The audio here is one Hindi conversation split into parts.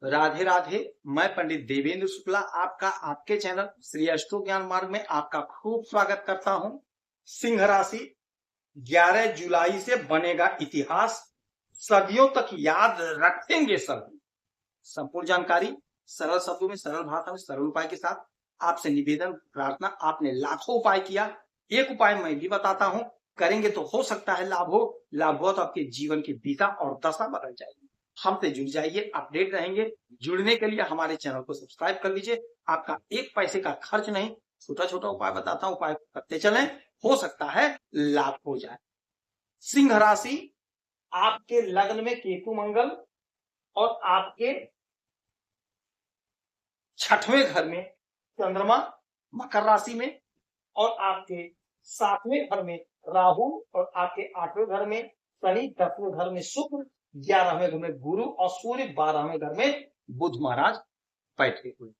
राधे राधे। मैं पंडित देवेंद्र शुक्ला आपका आपके चैनल श्री अष्टो ज्ञान मार्ग में आपका खूब स्वागत करता हूं। सिंह राशि 11 जुलाई से बनेगा इतिहास, सदियों तक याद रखेंगे सभी। संपूर्ण जानकारी सरल शब्दों में, सरल भाषा में, सरल उपाय के साथ आपसे निवेदन प्रार्थना। आपने लाखों उपाय किया, एक उपाय मैं भी बताता हूं, करेंगे तो हो सकता है लाभ हो। लाभ हो तो आपके जीवन की दिशा और दशा बदल जाएगी। हमसे जुड़ जाइए, अपडेट रहेंगे। जुड़ने के लिए हमारे चैनल को सब्सक्राइब कर लीजिए। आपका एक पैसे का खर्च नहीं, छोटा छोटा उपाय बताता हूं, उपाय करते चलें, हो सकता है लाभ हो जाए। सिंह राशि, आपके लग्न में केतु मंगल और आपके 6वें घर में चंद्रमा मकर राशि में, और आपके 7वें घर में राहु, और आपके 8वें घर में शनि, 10वें घर में शुक्र, 11वें घर में गुरु और सूर्य, 12वें घर में बुध महाराज बैठे हुए।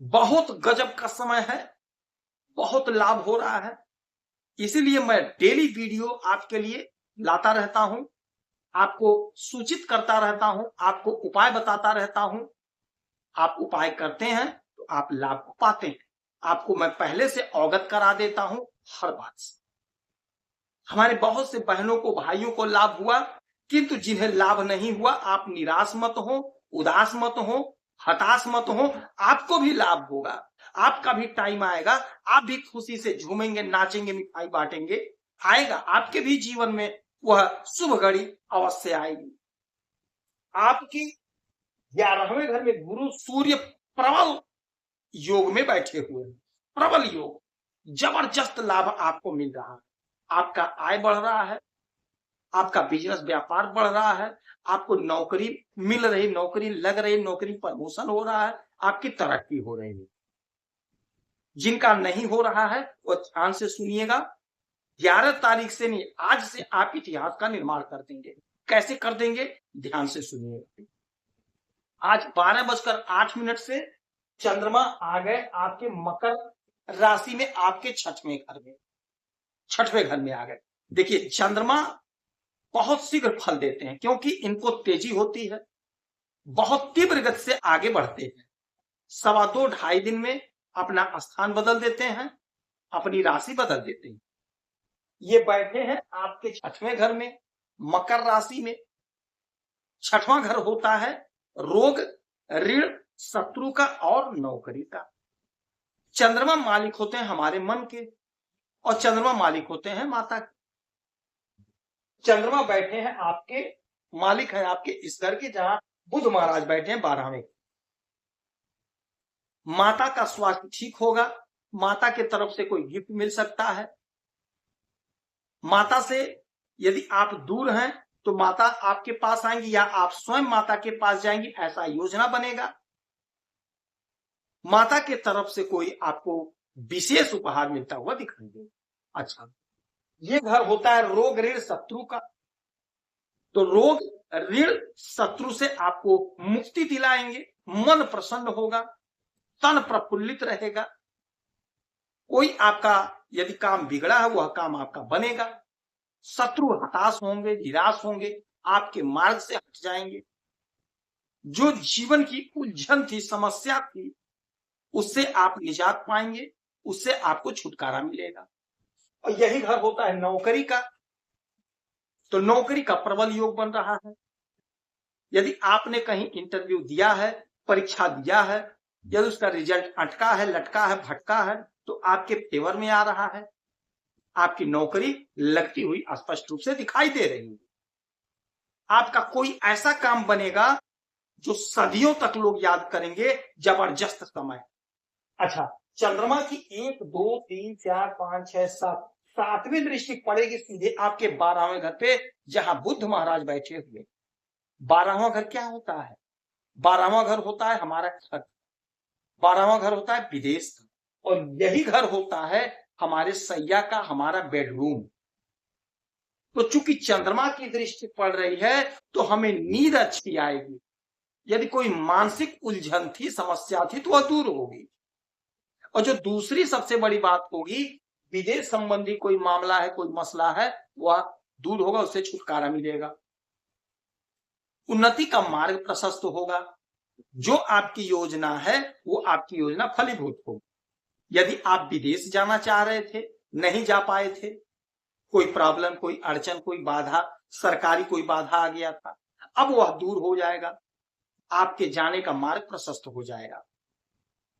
बहुत गजब का समय है, बहुत लाभ हो रहा है। इसीलिए मैं डेली वीडियो आपके लिए लाता रहता हूं, आपको सूचित करता रहता हूं, आपको उपाय बताता रहता हूं। आप उपाय करते हैं तो आप लाभ को पाते हैं। आपको मैं पहले से अवगत करा देता हूं हर बात से। हमारे बहुत से बहनों को, भाइयों को लाभ हुआ, किंतु जिन्हें लाभ नहीं हुआ, आप निराश मत हो, उदास मत हो, हताश मत हो। आपको भी लाभ होगा, आपका भी टाइम आएगा, आप भी खुशी से झूमेंगे, नाचेंगे, मिठाई बांटेंगे। आएगा आपके भी जीवन में वह शुभ घड़ी अवश्य आएगी। आपकी 11वें घर में गुरु सूर्य प्रबल योग में बैठे हुए हैं, प्रबल योग, जबरदस्त लाभ आपको मिल रहा है। आपका आय बढ़ रहा है, आपका बिजनेस व्यापार बढ़ रहा है, आपको नौकरी मिल रही, नौकरी लग रही, नौकरी प्रमोशन हो रहा है, आपकी तरक्की हो रही है। जिनका नहीं हो रहा है वो ध्यान से सुनिएगा। 11 तारीख से नहीं, आज से आप इतिहास का निर्माण कर देंगे। कैसे कर देंगे, ध्यान से सुनिएगा। आज 12:08 से चंद्रमा आ गए आपके मकर राशि में, आपके 6वें घर में, 6वें घर में आ गए। देखिए, चंद्रमा बहुत शीघ्र फल देते हैं क्योंकि इनको तेजी होती है, बहुत तीव्र गति से आगे बढ़ते हैं। 2.25 दिन में अपना स्थान बदल देते हैं, अपनी राशि बदल देते हैं। ये बैठे हैं आपके 6वें घर में, मकर राशि में। 6वां घर होता है रोग, ऋण, शत्रु का और नौकरी का। चंद्रमा मालिक होते हैं हमारे मन के, और चंद्रमा मालिक होते हैं माता के। चंद्रमा बैठे हैं आपके, मालिक है आपके इस घर के, जहां बुध महाराज बैठे हैं 12वें। माता का स्वास्थ्य ठीक होगा, माता के तरफ से कोई गिफ्ट मिल सकता है। माता से यदि आप दूर हैं तो माता आपके पास आएंगी, या आप स्वयं माता के पास जाएंगी, ऐसा योजना बनेगा। माता के तरफ से कोई आपको विशेष उपहार मिलता हुआ दिखाई देगा। अच्छा, ये घर होता है रोग, ऋण, शत्रु का। तो रोग, ऋण, शत्रु से आपको मुक्ति दिलाएंगे, मन प्रसन्न होगा, तन प्रफुल्लित रहेगा। कोई आपका यदि काम बिगड़ा है वह काम आपका बनेगा। शत्रु हताश होंगे, निराश होंगे, आपके मार्ग से हट जाएंगे। जो जीवन की उलझन थी, समस्या थी, उससे आप निजात पाएंगे, उससे आपको छुटकारा मिलेगा। और यही घर होता है नौकरी का। तो नौकरी का प्रबल योग बन रहा है। यदि आपने कहीं इंटरव्यू दिया है, परीक्षा दिया है, यदि उसका रिजल्ट अटका है, लटका है, भटका है, तो आपके फेवर में आ रहा है। आपकी नौकरी लगती हुई स्पष्ट रूप से दिखाई दे रही है। आपका कोई ऐसा काम बनेगा जो सदियों तक लोग याद करेंगे। जबरदस्त समय। अच्छा, चंद्रमा की 1 2 3 4 5 6 7 7वीं दृष्टि पड़ेगी सीधे आपके 12वें घर पे, जहां बुध महाराज बैठे हुए। 12वां घर क्या होता है? 12वां घर होता है हमारा घर, 12वां घर होता है विदेश का, और यही घर होता है हमारे सैया का, हमारा बेडरूम। तो चूंकि चंद्रमा की दृष्टि पड़ रही है तो हमें नींद अच्छी आएगी। यदि कोई मानसिक उलझन थी, समस्या थी, तो वह दूर होगी। और जो दूसरी सबसे बड़ी बात होगी, विदेश संबंधी कोई मामला है, कोई मसला है, वह दूर होगा, उससे छुटकारा मिलेगा। उन्नति का मार्ग प्रशस्त होगा। जो आपकी योजना है वो आपकी योजना फलीभूत होगी। यदि आप विदेश जाना चाह रहे थे, नहीं जा पाए थे, कोई प्रॉब्लम, कोई अड़चन, कोई बाधा, सरकारी कोई बाधा आ गया था, अब वह दूर हो जाएगा। आपके जाने का मार्ग प्रशस्त हो जाएगा।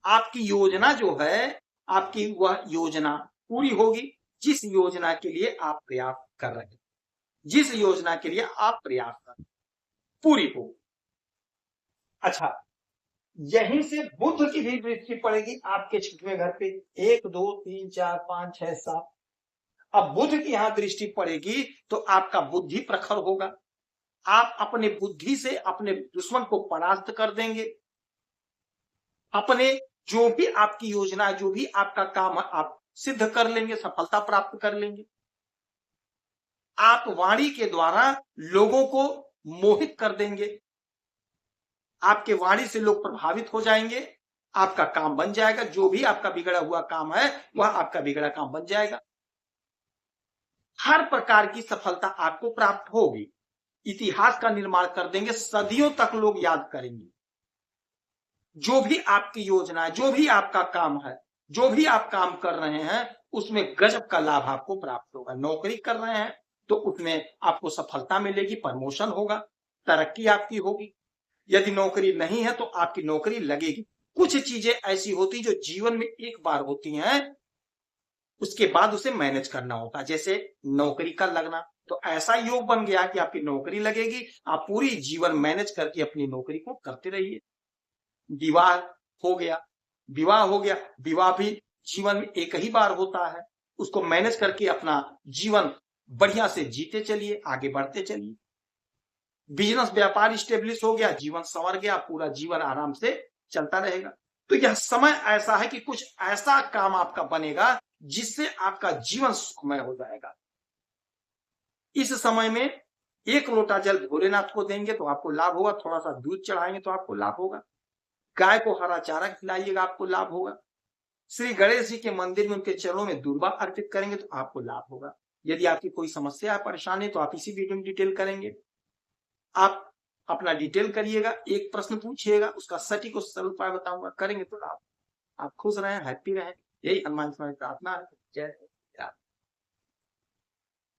आपकी योजना जो है, आपकी वह योजना पूरी होगी जिस योजना के लिए आप प्रयास कर रहे हैं, जिस योजना के लिए आप प्रयास कर रहे हैं, पूरी होगी। अच्छा, यहीं से बुध की भी दृष्टि पड़ेगी आपके 6वें घर पे। 1 2 3 4 5 6 7। अब बुध की यहां दृष्टि पड़ेगी तो आपका बुद्धि प्रखर होगा। आप अपने बुद्धि से अपने दुश्मन को परास्त कर देंगे। अपने जो भी आपकी योजना, जो भी आपका काम आप सिद्ध कर लेंगे, सफलता प्राप्त कर लेंगे। आप वाणी के द्वारा लोगों को मोहित कर देंगे। आपके वाणी से लोग प्रभावित हो जाएंगे। आपका काम बन जाएगा। जो भी आपका बिगड़ा हुआ काम है वह आपका बिगड़ा काम बन जाएगा। हर प्रकार की सफलता आपको प्राप्त होगी। इतिहास का निर्माण कर देंगे। सदियों तक लोग याद करेंगे। जो भी आपकी योजना है, जो भी आपका काम है, जो भी आप काम कर रहे हैं, उसमें गजब का लाभ आपको प्राप्त होगा। नौकरी कर रहे हैं तो उसमें आपको सफलता मिलेगी, प्रमोशन होगा, तरक्की आपकी होगी। यदि नौकरी नहीं है तो आपकी नौकरी लगेगी। कुछ चीजें ऐसी होती जो जीवन में एक बार होती हैं, उसके बाद उसे मैनेज करना होता है। जैसे नौकरी का लगना, तो ऐसा योग बन गया कि आपकी नौकरी लगेगी। आप पूरी जीवन मैनेज करके अपनी नौकरी को करते रहिए। विवाह हो गया, विवाह हो गया, विवाह भी जीवन में एक ही बार होता है। उसको मैनेज करके अपना जीवन बढ़िया से जीते चलिए, आगे बढ़ते चलिए। बिजनेस व्यापार स्टेब्लिश हो गया, जीवन संवर गया, पूरा जीवन आराम से चलता रहेगा। तो यह समय ऐसा है कि कुछ ऐसा काम आपका बनेगा जिससे आपका जीवन सुखमय हो जाएगा। इस समय में 1 लोटा जल भोलेनाथ को देंगे तो आपको लाभ होगा। थोड़ा सा दूध चढ़ाएंगे तो आपको लाभ होगा। गाय को हरा चारा खिलाइएगा, आपको लाभ होगा। श्री गणेश जी के मंदिर में उनके चरणों में दूर्वा अर्पित करेंगे तो आपको लाभ होगा। यदि आपकी कोई समस्या है, परेशानी, तो आप इसी वीडियो में डिटेल करेंगे। आप अपना डिटेल करिएगा, एक प्रश्न पूछिएगा, उसका सटीक और सरल उपाय बताऊंगा, करेंगे तो लाभ। आप खुश रहें, हैप्पी रहें, यही हनुमान जी से प्रार्थना है। जय